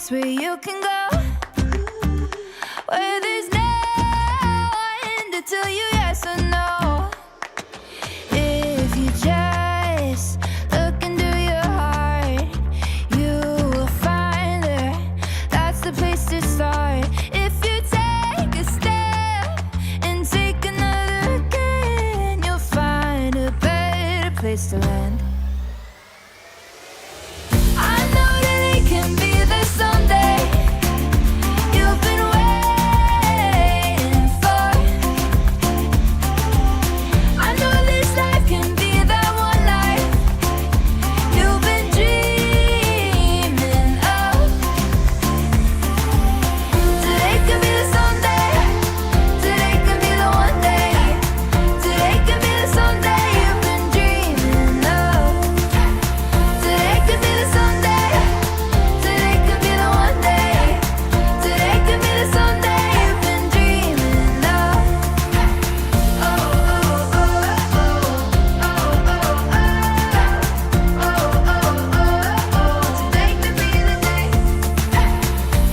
place where you can go, where there's no one to tell you yes or no. If you just look into your heart, you will find there. That's the place to start. If you take a step and take another again, you'll find a better place to land. I know that it can be there someday. You've been waiting for. I know this life can be that one life you've been dreaming of. Today could be the someday. Today could be the one day. Today could be the someday you've been dreaming of. Today could be the someday. Today could be the one day. Today could be the someday you've been dreaming of. Oh, oh, oh, oh, today could be the day.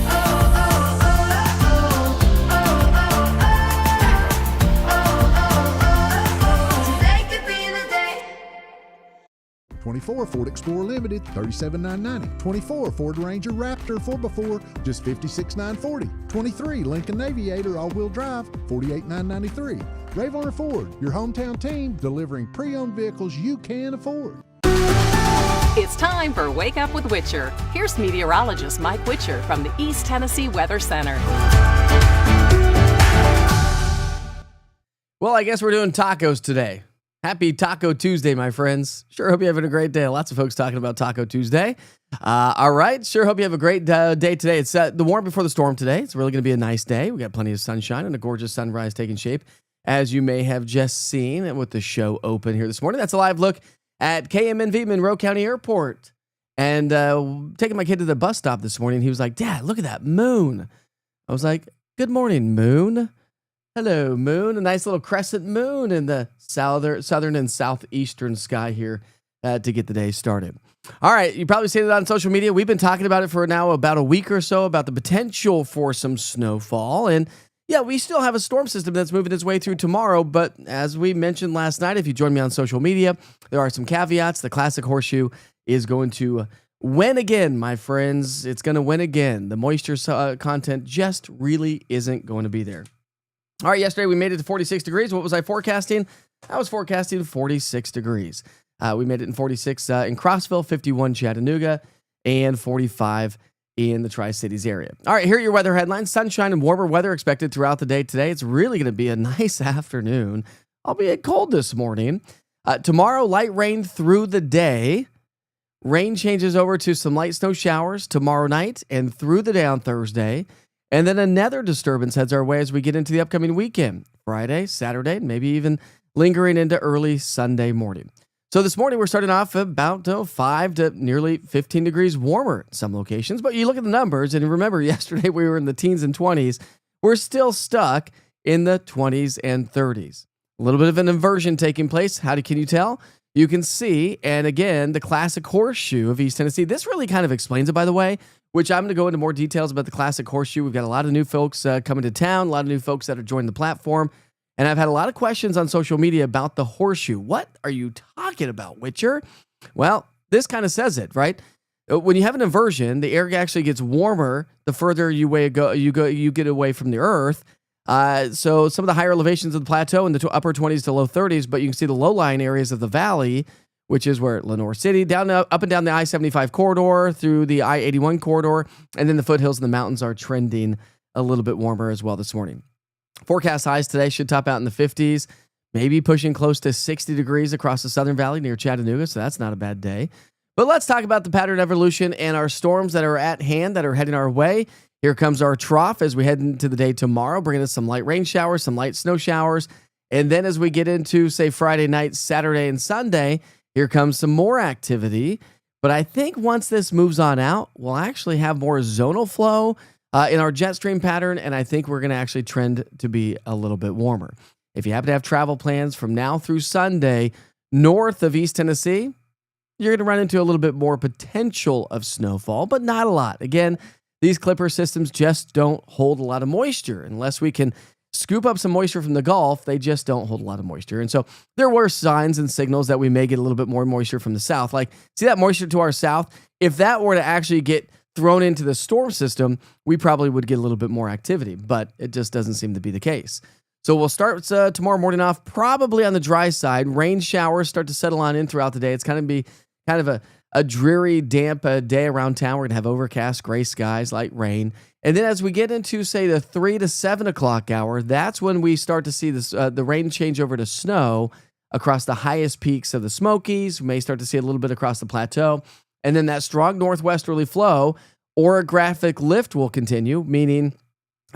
Oh, oh, today could be the day. 24 Ford Explorer Limited, $37,990. 24 Ford Ranger Raptor 4x4, just $56,940. 23 Lincoln Aviator all-wheel drive, $48,993. Rayvon Ford, your hometown team, delivering pre-owned vehicles you can afford. It's time for Wake Up with Witcher. Here's meteorologist Mike Witcher from the East Tennessee Weather Center. Well, I guess we're doing tacos today. Happy Taco Tuesday, my friends. Sure hope you're having a great day. Lots of folks talking about Taco Tuesday. All right. Sure hope you have a great day today. It's the warm before the storm today. It's really going to be a nice day. We got plenty of sunshine and a gorgeous sunrise taking shape, as you may have just seen with the show open here this morning. That's a live look at KMNV Monroe County Airport. And taking my kid to the bus stop this morning, he was like, "Dad, look at that moon." I was like, "Good morning, moon." Hello, moon. A nice little crescent moon in the southern and southeastern sky here to get the day started. All right, you probably seen it on social media. We've been talking about it for now about a week or so about the potential for some snowfall. And yeah, we still have a storm system that's moving its way through tomorrow. But as we mentioned last night, if you joined me on social media, there are some caveats. The classic horseshoe is going to win again, my friends. It's going to win again. The moisture content just really isn't going to be there. All right, yesterday we made it to 46 degrees. What was I forecasting? I was forecasting 46 degrees. We made it in 46 in Crossville, 51 Chattanooga, and 45 in the Tri-Cities area. All right, here are your weather headlines. Sunshine and warmer weather expected throughout the day today. It's really going to be a nice afternoon, albeit cold this morning. Tomorrow, light rain through the day. Rain changes over to some light snow showers tomorrow night and through the day on Thursday. And then another disturbance heads our way as we get into the upcoming weekend, Friday, Saturday, maybe even lingering into early Sunday morning. So this morning we're starting off about 5 to nearly 15 degrees warmer in some locations. But you look at the numbers, and remember yesterday we were in the teens and 20s. We're still stuck in the 20s and 30s. A little bit of an inversion taking place. Can you tell? You can see, and again, the classic horseshoe of East Tennessee. This really kind of explains it, by the way, which I'm going to go into more details about the classic horseshoe. We've got a lot of new folks coming to town, a lot of new folks that are joining the platform, and I've had a lot of questions on social media about the horseshoe. What are you talking about, Witcher? Well, this kind of says it, right? When you have an inversion, the air actually gets warmer the further you get away from the earth. So some of the higher elevations of the plateau in the upper 20s to low 30s, but you can see the low-lying areas of the valley, which is where Lenore City, up and down the I-75 corridor, through the I-81 corridor, and then the foothills and the mountains are trending a little bit warmer as well this morning. Forecast highs today should top out in the 50s, maybe pushing close to 60 degrees across the Southern Valley near Chattanooga, so that's not a bad day. But let's talk about the pattern evolution and our storms that are at hand, that are heading our way. Here comes our trough as we head into the day tomorrow, bringing us some light rain showers, some light snow showers. And then as we get into, say, Friday night, Saturday, and Sunday, here comes some more activity. But I think once this moves on out, we'll actually have more zonal flow in our jet stream pattern, and I think we're going to actually trend to be a little bit warmer. If you happen to have travel plans from now through Sunday north of East Tennessee, you're going to run into a little bit more potential of snowfall, but not a lot. Again, these clipper systems just don't hold a lot of moisture. Unless we can scoop up some moisture from the Gulf, they just don't hold a lot of moisture. And so there were signs and signals that we may get a little bit more moisture from the south. Like, see that moisture to our south? If that were to actually get thrown into the storm system, we probably would get a little bit more activity, but it just doesn't seem to be the case. So we'll start tomorrow morning off probably on the dry side. Rain showers start to settle on in throughout the day. It's going to be kind of a dreary, damp day around town. We're going to have overcast, gray skies, light rain. And then as we get into, say, the 3 to 7 o'clock hour, that's when we start to see this, the rain change over to snow across the highest peaks of the Smokies. We may start to see a little bit across the plateau. And then that strong northwesterly flow, orographic lift will continue, meaning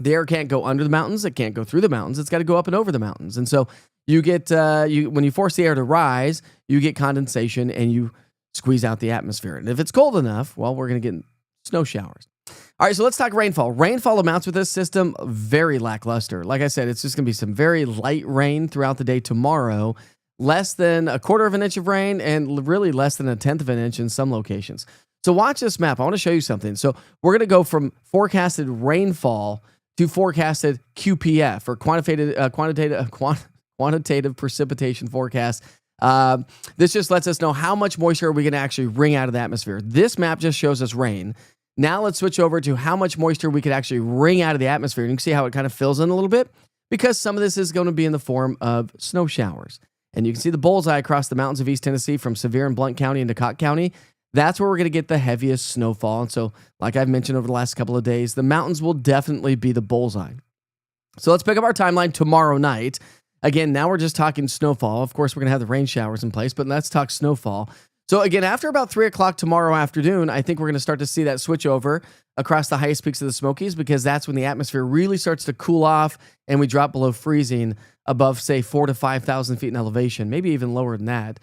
the air can't go under the mountains. It can't go through the mountains. It's got to go up and over the mountains. And so you get, when you force the air to rise, you get condensation and you squeeze out the atmosphere. And if it's cold enough, well, we're going to get snow showers. All right, so let's talk rainfall. Rainfall amounts with this system, very lackluster. Like I said, it's just going to be some very light rain throughout the day tomorrow, less than a quarter of an inch of rain and really less than a tenth of an inch in some locations. So watch this map. I want to show you something. So we're going to go from forecasted rainfall to forecasted QPF, or quantitative precipitation forecast. This just lets us know how much moisture are we going to actually wring out of the atmosphere. This map just shows us rain. Now let's switch over to how much moisture we could actually wring out of the atmosphere. And you can see how it kind of fills in a little bit, because some of this is going to be in the form of snow showers. And you can see the bullseye across the mountains of East Tennessee from Sevier and Blount County into Cocke County. That's where we're going to get the heaviest snowfall. And so, like I've mentioned over the last couple of days, the mountains will definitely be the bullseye. So let's pick up our timeline tomorrow night. Again, now we're just talking snowfall. Of course, we're going to have the rain showers in place, but let's talk snowfall. So again, after about 3 o'clock tomorrow afternoon, I think we're going to start to see that switch over across the highest peaks of the Smokies, because that's when the atmosphere really starts to cool off and we drop below freezing above, say, 4,000 to 5,000 feet in elevation, maybe even lower than that.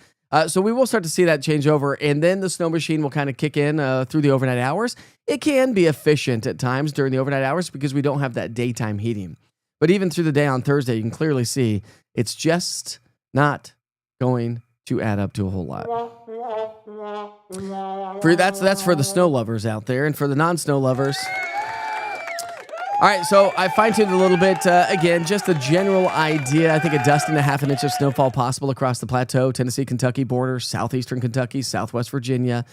So we will start to see that change over, and then the snow machine will kind of kick in through the overnight hours. It can be efficient at times during the overnight hours because we don't have that daytime heating. But even through the day on Thursday, you can clearly see it's just not going to add up to a whole lot. That's for the snow lovers out there, and for the non-snow lovers. All right, so I fine-tuned a little bit. Again, just a general idea. I think a dusting to half an inch of snowfall possible across the plateau, Tennessee, Kentucky border, southeastern Kentucky, southwest Virginia.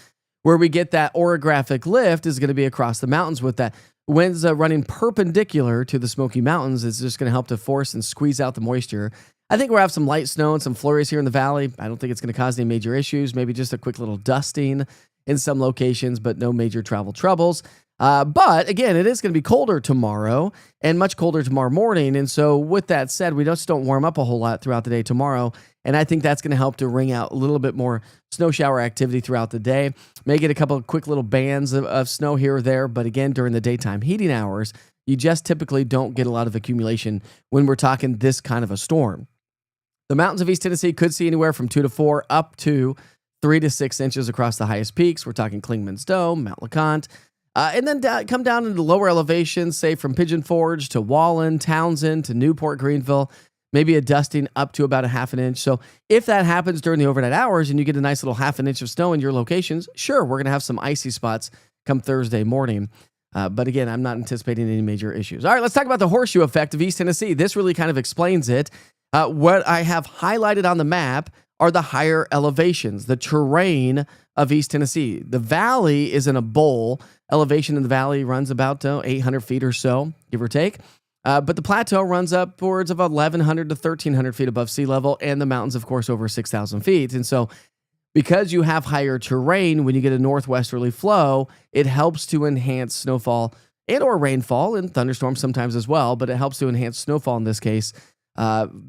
Where we get that orographic lift is going to be across the mountains with that winds running perpendicular to the Smoky Mountains. It's just going to help to force and squeeze out the moisture. I think we'll have some light snow and some flurries here in the valley. I don't think it's going to cause any major issues. Maybe just a quick little dusting in some locations, but no major travel troubles. But again, it is going to be colder tomorrow and much colder tomorrow morning. And so with that said, we just don't warm up a whole lot throughout the day tomorrow. And I think that's going to help to wring out a little bit more snow shower activity throughout the day. May get a couple of quick little bands of snow here or there. But again, during the daytime heating hours, you just typically don't get a lot of accumulation when we're talking this kind of a storm. The mountains of East Tennessee could see anywhere from 2 to 4 up to 3 to 6 inches across the highest peaks. We're talking Clingman's Dome, Mount LeConte. And then come down into lower elevations, say from Pigeon Forge to Wallen, Townsend to Newport, Greenville, maybe a dusting up to about a half an inch. So if that happens during the overnight hours and you get a nice little half an inch of snow in your locations, sure, we're going to have some icy spots come Thursday morning. But again, I'm not anticipating any major issues. All right, let's talk about the horseshoe effect of East Tennessee. This really kind of explains it. What I have highlighted on the map are the higher elevations, the terrain of East Tennessee. The valley is in a bowl. Elevation in the valley runs about 800 feet or so, give or take. But the plateau runs upwards of 1,100 to 1,300 feet above sea level, and the mountains, of course, over 6,000 feet. And so because you have higher terrain, when you get a northwesterly flow, it helps to enhance snowfall and or rainfall and thunderstorms sometimes as well, but it helps to enhance snowfall in this case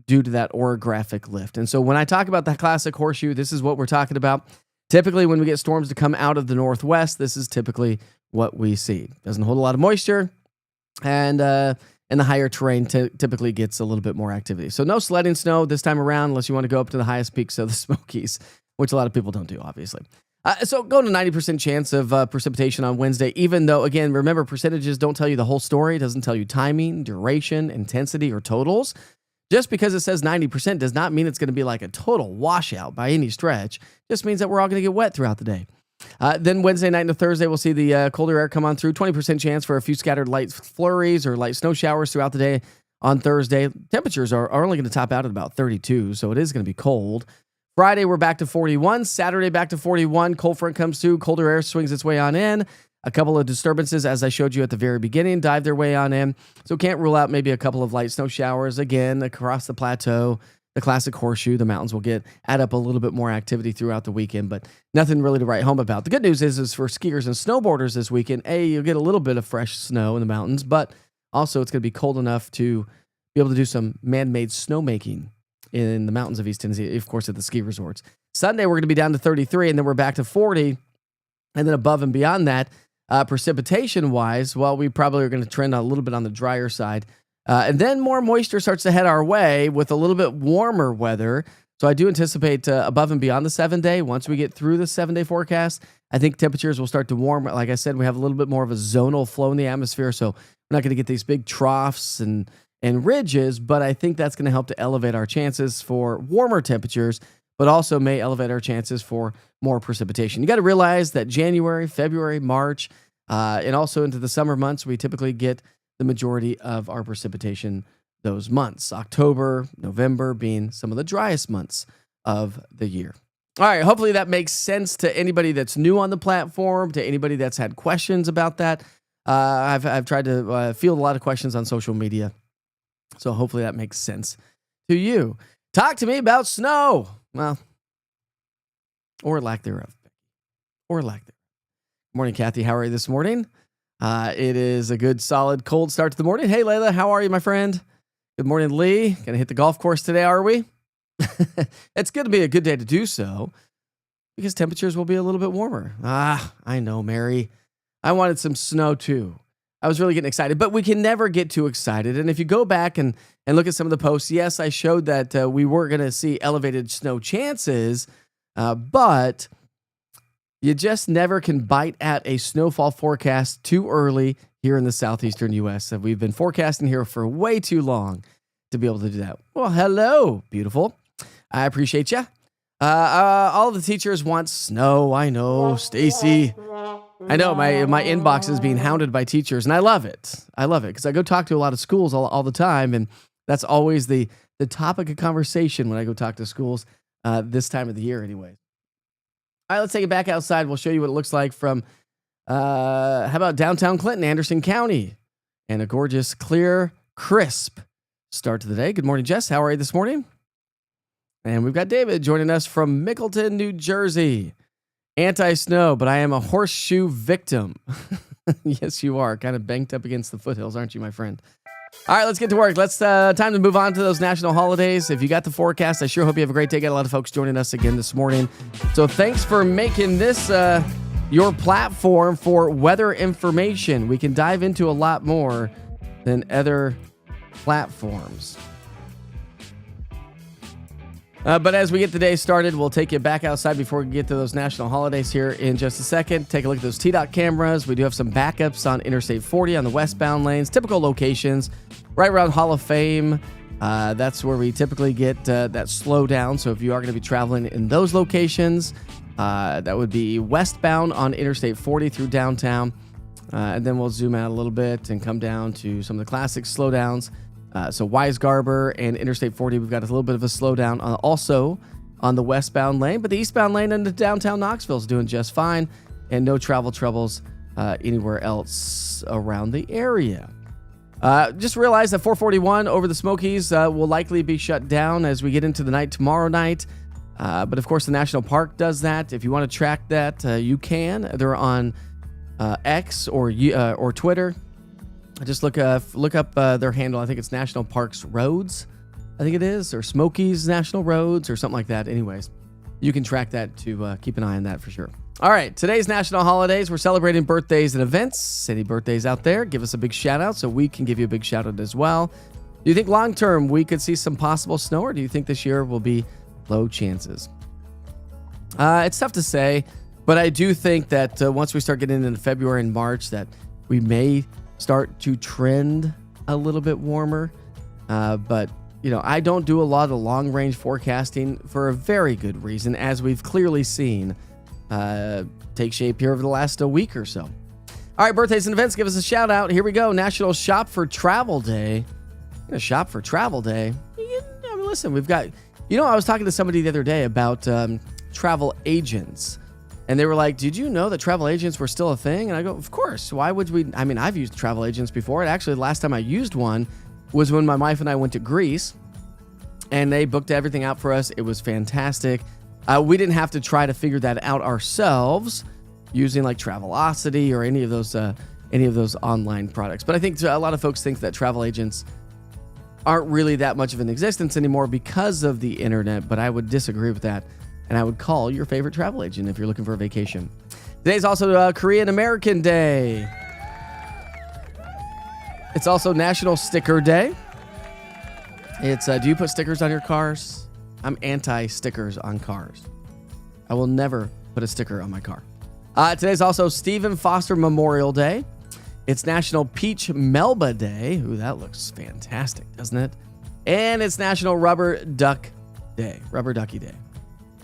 due to that orographic lift. And so when I talk about the classic horseshoe, this is what we're talking about. Typically, when we get storms to come out of the northwest, this is typically what we see. Doesn't hold a lot of moisture, and the higher terrain typically gets a little bit more activity. So no sledding snow this time around unless you want to go up to the highest peaks of the Smokies, which a lot of people don't do, obviously. So going to 90% chance of precipitation on Wednesday, even though, again, remember, percentages don't tell you the whole story. It doesn't tell you timing, duration, intensity, or totals. Just because it says 90% does not mean it's going to be like a total washout by any stretch. Just means that we're all going to get wet throughout the day. Then Wednesday night into Thursday, we'll see the colder air come on through. 20% chance for a few scattered light flurries or light snow showers throughout the day on Thursday. Temperatures are only going to top out at about 32, so it is going to be cold. Friday, we're back to 41. Saturday, back to 41. Cold front comes through. Colder air swings its way on in. A couple of disturbances, as I showed you at the very beginning, dive their way on in. So can't rule out maybe a couple of light snow showers again across the plateau. The classic horseshoe, the mountains will add up a little bit more activity throughout the weekend, but nothing really to write home about. The good news is for skiers and snowboarders this weekend, you'll get a little bit of fresh snow in the mountains, but also it's going to be cold enough to be able to do some man-made snowmaking in the mountains of East Tennessee, of course, at the ski resorts. Sunday, we're going to be down to 33, and then we're back to 40, and then above and beyond that, precipitation-wise, well, we probably are going to trend a little bit on the drier side. And then more moisture starts to head our way with a little bit warmer weather. So I do anticipate above and beyond the 7-day. Once we get through the 7-day forecast, I think temperatures will start to warm. Like I said, we have a little bit more of a zonal flow in the atmosphere. So we're not going to get these big troughs and ridges, but I think that's going to help to elevate our chances for warmer temperatures, but also may elevate our chances for more precipitation. You got to realize that January, February, March, and also into the summer months, we typically get the majority of our precipitation those months. October, November being some of the driest months of the year. All right, hopefully that makes sense to anybody that's new on the platform, to anybody that's had questions about that. I've tried to field a lot of questions on social media, so hopefully that makes sense to you. Talk to me about snow. Well, or lack thereof. Or lack thereof. Morning, Kathy. How are you this morning? It is a good, solid, cold start to the morning. Hey, Layla, how are you, my friend? Good morning, Lee. Gonna hit the golf course today, are we? It's going to be a good day to do so because temperatures will be a little bit warmer. I know, Mary. I wanted some snow too. I was really getting excited, but we can never get too excited. And if you go back and look at some of the posts, yes, I showed that we were going to see elevated snow chances, but you just never can bite at a snowfall forecast too early here in the southeastern U.S. We've been forecasting here for way too long to be able to do that. Well, hello, beautiful. I appreciate you. All the teachers want snow. I know, Stacy. I know my inbox is being hounded by teachers, and I love it. I love it because I go talk to a lot of schools all the time, and that's always the topic of conversation when I go talk to schools this time of the year anyway. All right, let's take it back outside. We'll show you what it looks like from, how about downtown Clinton, Anderson County, and a gorgeous, clear, crisp start to the day. Good morning, Jess. How are you this morning? And we've got David joining us from Mickleton, New Jersey. Anti-snow, but I am a horseshoe victim. Yes, you are. Kind of banked up against the foothills, aren't you, my friend? All right, let's get to work. Time to move on to those national holidays. If you got the forecast, I sure hope you have a great day. Got a lot of folks joining us again this morning. So thanks for making this your platform for weather information. We can dive into a lot more than other platforms. But as we get the day started, we'll take you back outside before we get to those national holidays here in just a second. Take a look at those TDOT cameras. We do have some backups on Interstate 40 on the westbound lanes. Typical locations right around Hall of Fame. That's where we typically get that slowdown. So if you are going to be traveling in those locations, that would be westbound on Interstate 40 through downtown. And then we'll zoom out a little bit and come down to some of the classic slowdowns. So Weisgarber and Interstate 40, we've got a little bit of a slowdown also on the westbound lane, but the eastbound lane into downtown Knoxville is doing just fine, and no travel troubles anywhere else around the area. Just realize that 441 over the Smokies will likely be shut down as we get into the night tomorrow night. But of course, the National Park does that. If you want to track that, you can. They're on X or Twitter. Just look up their handle. I think it's National Parks Roads. I think it is, or Smokies National Roads, or something like that. Anyways, you can track that to keep an eye on that for sure. All right, today's national holidays. We're celebrating birthdays and events. Any birthdays out there? Give us a big shout out so we can give you a big shout out as well. Do you think long term we could see some possible snow, or do you think this year will be low chances? It's tough to say, but I do think that once we start getting into February and March, that we may start to trend a little bit warmer. But, I don't do a lot of long-range forecasting for a very good reason, as we've clearly seen. take shape here over the last week or so. All right, birthdays and events. Give us a shout out. Here we go. National Shop for Travel Day. Shop for Travel Day. Listen, we've got, I was talking to somebody the other day about travel agents. And they were like, did you know that travel agents were still a thing? And I go, of course. Why would we? I mean, I've used travel agents before. And actually, the last time I used one was when my wife and I went to Greece. And they booked everything out for us. It was fantastic. We didn't have to try to figure that out ourselves using like Travelocity or any of those online products. But I think a lot of folks think that travel agents aren't really that much of an existence anymore because of the internet. But I would disagree with that. And I would call your favorite travel agent if you're looking for a vacation. Today's also Korean American Day. It's also National Sticker Day. It's, do you put stickers on your cars? I'm anti-stickers on cars. I will never put a sticker on my car. Today's also Stephen Foster Memorial Day. It's National Peach Melba Day. Ooh, that looks fantastic, doesn't it? And it's National Rubber Duck Day. Rubber Ducky Day.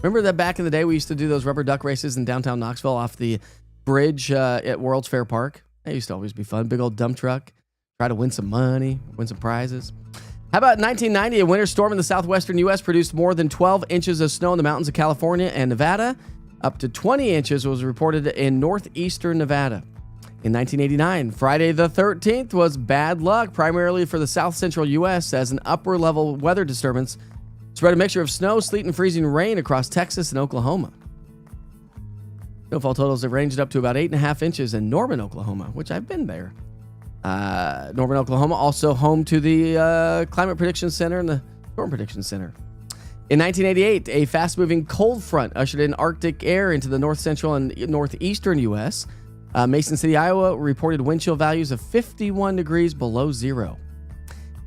Remember that back in the day we used to do those rubber duck races in downtown Knoxville off the bridge at World's Fair Park? That used to always be fun. Big old dump truck. Try to win some money, win some prizes. How about 1990? A winter storm in the southwestern U.S. produced more than 12 inches of snow in the mountains of California and Nevada. Up to 20 inches was reported in northeastern Nevada. In 1989, Friday the 13th was bad luck, primarily for the south central U.S. as an upper level weather disturbance spread a mixture of snow, sleet, and freezing rain across Texas and Oklahoma. Snowfall totals have ranged up to about 8.5 inches in Norman, Oklahoma, which I've been there. Norman, Oklahoma, also home to the Climate Prediction Center and the Storm Prediction Center. In 1988, a fast-moving cold front ushered in Arctic air into the north central and northeastern U.S. Mason City, Iowa, reported wind chill values of 51 degrees below zero.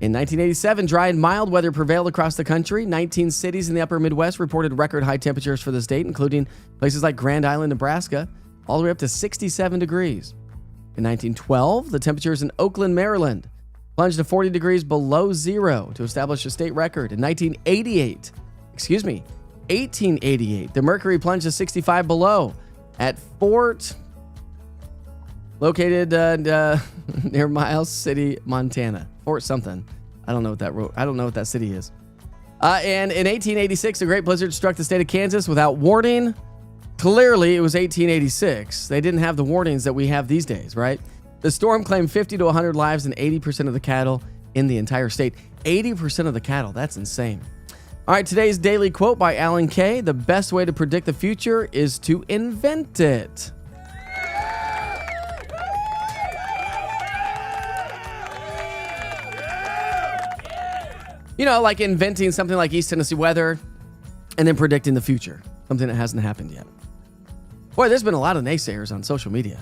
In 1987, dry and mild weather prevailed across the country. 19 cities in the upper Midwest reported record high temperatures for the state, including places like Grand Island, Nebraska, all the way up to 67 degrees. In 1912, the temperatures in Oakland, Maryland, plunged to 40 degrees below zero to establish a state record. In 1888, the mercury plunged to 65 below at Fort, located near Miles City, Montana. Fort something. I don't know what that city is. And in 1886, a great blizzard struck the state of Kansas without warning. Clearly, it was 1886. They didn't have the warnings that we have these days, right? The storm claimed 50 to 100 lives and 80% of the cattle in the entire state. 80% of the cattle. That's insane. All right, today's daily quote by Alan Kay. The best way to predict the future is to invent it. Like inventing something like East Tennessee weather and then predicting the future. Something that hasn't happened yet. Boy, there's been a lot of naysayers on social media.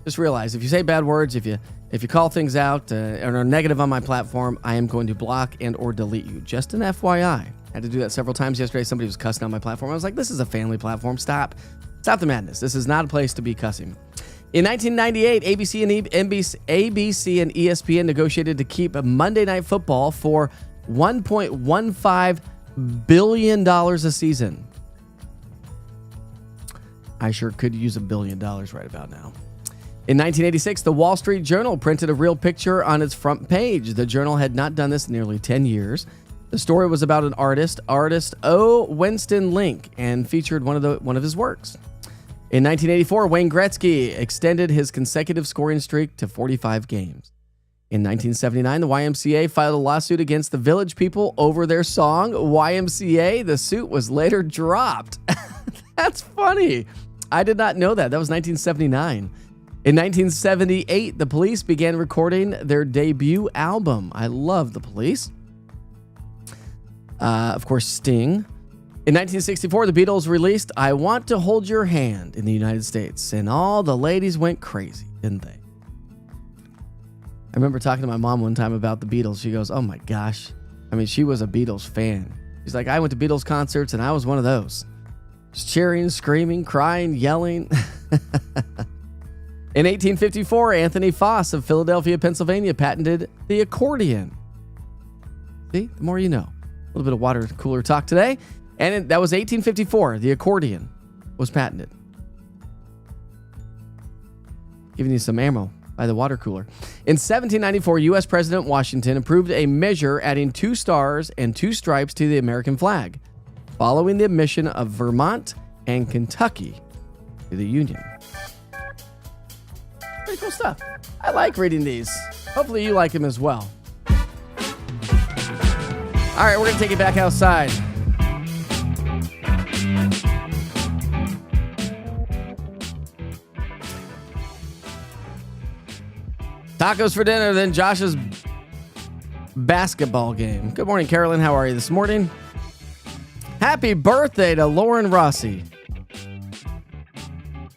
Just realize if you say bad words, if you call things out and are negative on my platform, I am going to block and or delete you. Just an FYI. I had to do that several times yesterday. Somebody was cussing on my platform. I was like, this is a family platform. Stop the madness. This is not a place to be cussing. In 1998, ABC and ESPN negotiated to keep Monday Night Football for $1.15 billion a season. I sure could use $1 billion right about now. In 1986, the Wall Street Journal printed a real picture on its front page. The journal had not done this in nearly 10 years. The story was about an artist O. Winston Link, and featured one of his works. In 1984, Wayne Gretzky extended his consecutive scoring streak to 45 games. In 1979, the YMCA filed a lawsuit against the Village People over their song, YMCA. The suit was later dropped. That's funny. I did not know that. That was 1979. In 1978, the Police began recording their debut album. I love the Police. Of course, Sting. In 1964, the Beatles released I Want to Hold Your Hand in the United States, and all the ladies went crazy, didn't they? I remember talking to my mom one time about the Beatles. She goes, oh my gosh. I mean, she was a Beatles fan. She's like, I went to Beatles concerts, and I was one of those. Just cheering, screaming, crying, yelling. In 1854, Anthony Foss of Philadelphia, Pennsylvania, patented the accordion. See, the more you know. A little bit of water cooler talk today. And that was 1854, the accordion. was patented? Giving you some ammo by the water cooler. In 1794, U.S. President Washington approved a measure adding 2 stars and 2 stripes to the American flag, following the admission of Vermont and Kentucky to the Union. Pretty cool stuff. I like reading these. Hopefully you like them as well. All right, we're going to take it back outside. Tacos for dinner, then Josh's basketball game. Good morning, Carolyn. How are you this morning? Happy birthday to Lauren Rossi.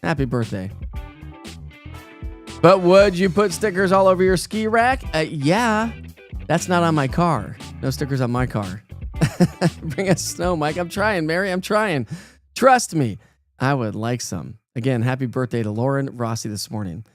Happy birthday. But would you put stickers all over your ski rack? Yeah. That's not on my car. No stickers on my car. Bring us snow, Mike. I'm trying, Mary. I'm trying. Trust me. I would like some. Again, happy birthday to Lauren Rossi this morning.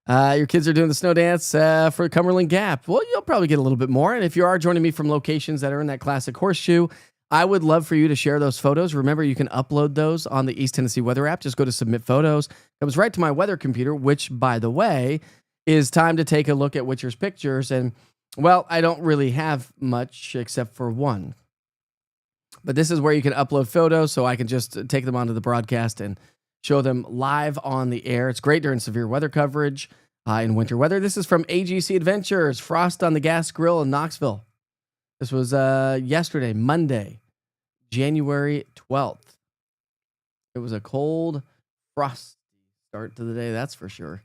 Your kids are doing the snow dance for Cumberland Gap. Well, you'll probably get a little bit more. And if you are joining me from locations that are in that classic horseshoe, I would love for you to share those photos. Remember, you can upload those on the East Tennessee Weather app. Just go to Submit Photos. It comes right to my weather computer, which, by the way, is time to take a look at Witcher's pictures. And, well, I don't really have much except for one. But this is where you can upload photos, so I can just take them onto the broadcast and show them live on the air. It's great during severe weather coverage in winter weather. This is from AGC Adventures, Frost on the Gas Grill in Knoxville. This was yesterday, Monday, January 12th. It was a cold, frosty start to the day, that's for sure.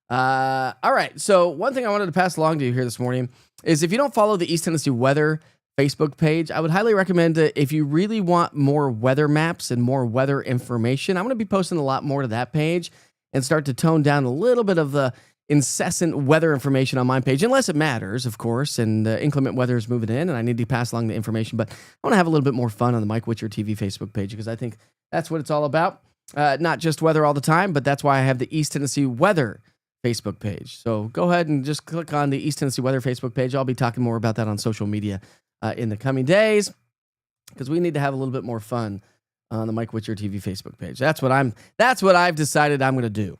All right, so one thing I wanted to pass along to you here this morning is if you don't follow the East Tennessee Weather Facebook page, I would highly recommend it if you really want more weather maps and more weather information. I'm going to be posting a lot more to that page and start to tone down a little bit of the incessant weather information on my page, unless it matters, of course, and inclement weather is moving in and I need to pass along the information. But I want to have a little bit more fun on the Mike Witcher TV Facebook page because I think that's what it's all about. Not just weather all the time, but that's why I have the East Tennessee Weather Facebook page. So go ahead and just click on the East Tennessee Weather Facebook page. I'll be talking more about that on social media in the coming days because we need to have a little bit more fun on the Mike Witcher TV Facebook page. That's what I've decided I'm going to do.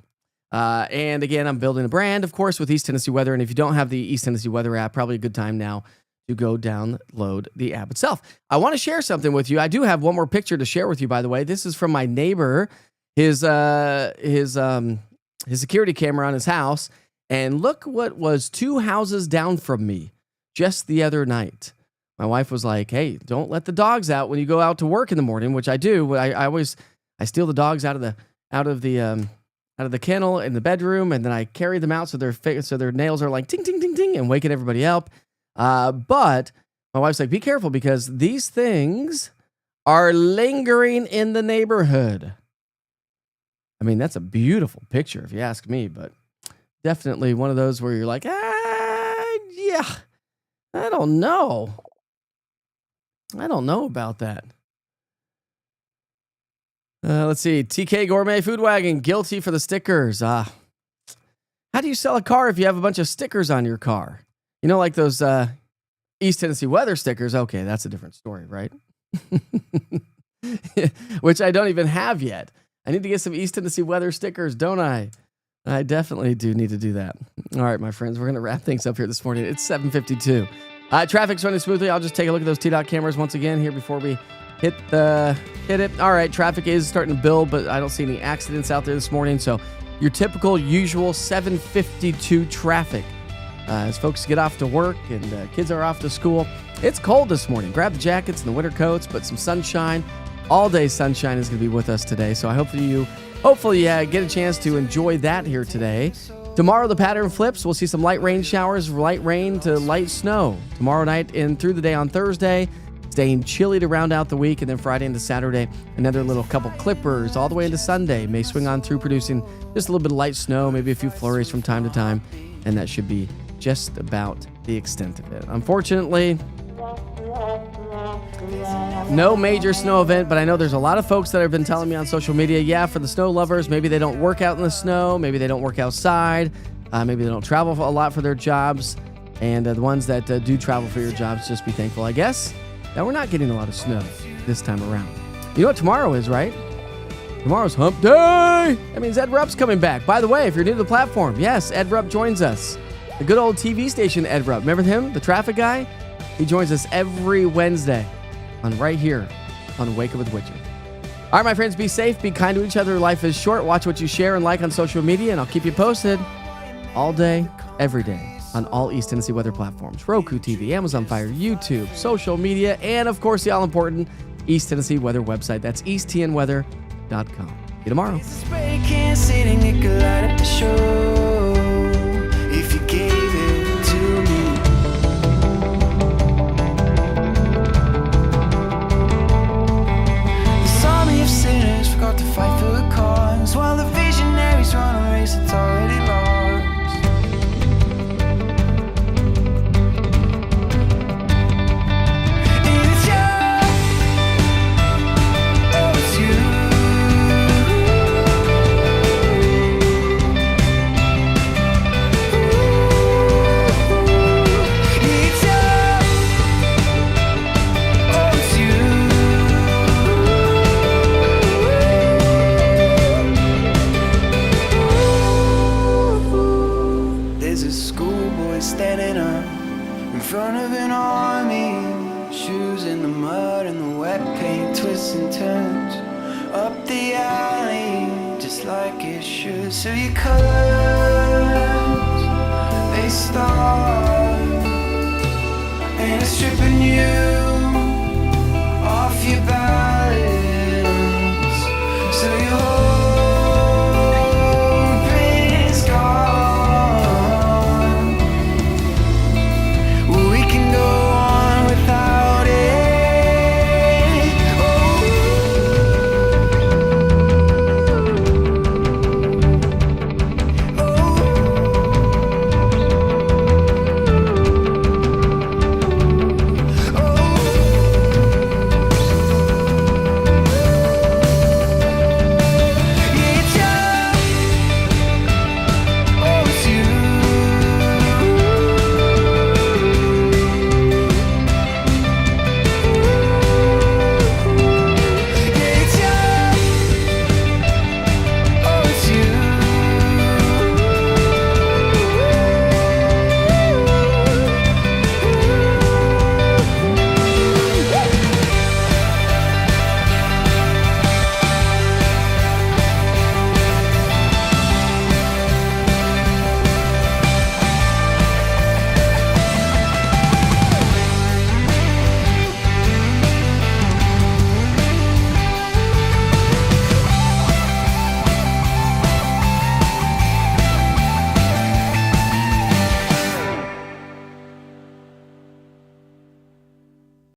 And again, I'm building a brand, of course, with East Tennessee Weather. And if you don't have the East Tennessee Weather app, probably a good time now to go download the app itself. I want to share something with you. I do have one more picture to share with you, by the way. This is from my neighbor, his security camera on his house. And look what was 2 houses down from me just the other night. My wife was like, "Hey, don't let the dogs out when you go out to work in the morning," which I do. I steal the dogs out of the kennel in the bedroom, and then I carry them out so their nails are like ting ting ting ting and waking everybody up. But my wife's like, "Be careful because these things are lingering in the neighborhood." I mean, that's a beautiful picture if you ask me, but definitely one of those where you're like, yeah, I don't know about that. Let's see. TK Gourmet Food Wagon, guilty for the stickers. How do you sell a car if you have a bunch of stickers on your car? You know, like those East Tennessee Weather stickers. Okay, that's a different story, right? Which I don't even have yet. I need to get some East Tennessee Weather stickers, don't I? I definitely do need to do that. All right, my friends, we're going to wrap things up here this morning. It's 7:52. Traffic's running smoothly. I'll just take a look at those T-Dot cameras once again here before we hit it. All right, traffic is starting to build, but I don't see any accidents out there this morning. So your typical, usual 7:52 traffic as folks get off to work and kids are off to school. It's cold this morning. Grab the jackets and the winter coats, but some sunshine. All day sunshine is going to be with us today. So I hopefully you get a chance to enjoy that here today. Tomorrow, the pattern flips. We'll see some light rain showers, light rain to light snow tomorrow night and through the day on Thursday. Staying chilly to round out the week, and then Friday into Saturday, another little couple clippers all the way into Sunday. May swing on through, producing just a little bit of light snow, maybe a few flurries from time to time, and that should be just about the extent of it. Unfortunately, no major snow event, but I know there's a lot of folks that have been telling me on social media, yeah, for the snow lovers, maybe they don't work out in the snow, maybe they don't work outside, maybe they don't travel a lot for their jobs, and the ones that do travel for your jobs, just be thankful, I guess. Now, we're not getting a lot of snow this time around. You know what tomorrow is, right? Tomorrow's hump day. That means Ed Rupp's coming back. By the way, if you're new to the platform, yes, Ed Rupp joins us. The good old TV station Ed Rupp. Remember him, the traffic guy? He joins us every Wednesday on right here on Wake Up with Witcher. All right, my friends, be safe, be kind to each other. Life is short. Watch what you share and like on social media, and I'll keep you posted all day, every day on all East Tennessee weather platforms. Roku TV, Amazon Fire, YouTube, social media, and of course, the all-important East Tennessee weather website. That's easttnweather.com. See you tomorrow. If you gave it to me. This army of sinners forgot to fight for the cause, while the visionaries run a race that's already lost. And it's you, oh it's you. It's you, oh it's you. There's a schoolboy standing up in front of an army, shoes in the mud and the wet paint, twists and turns up the alley, just like it should. So your colors, they start, and it's stripping you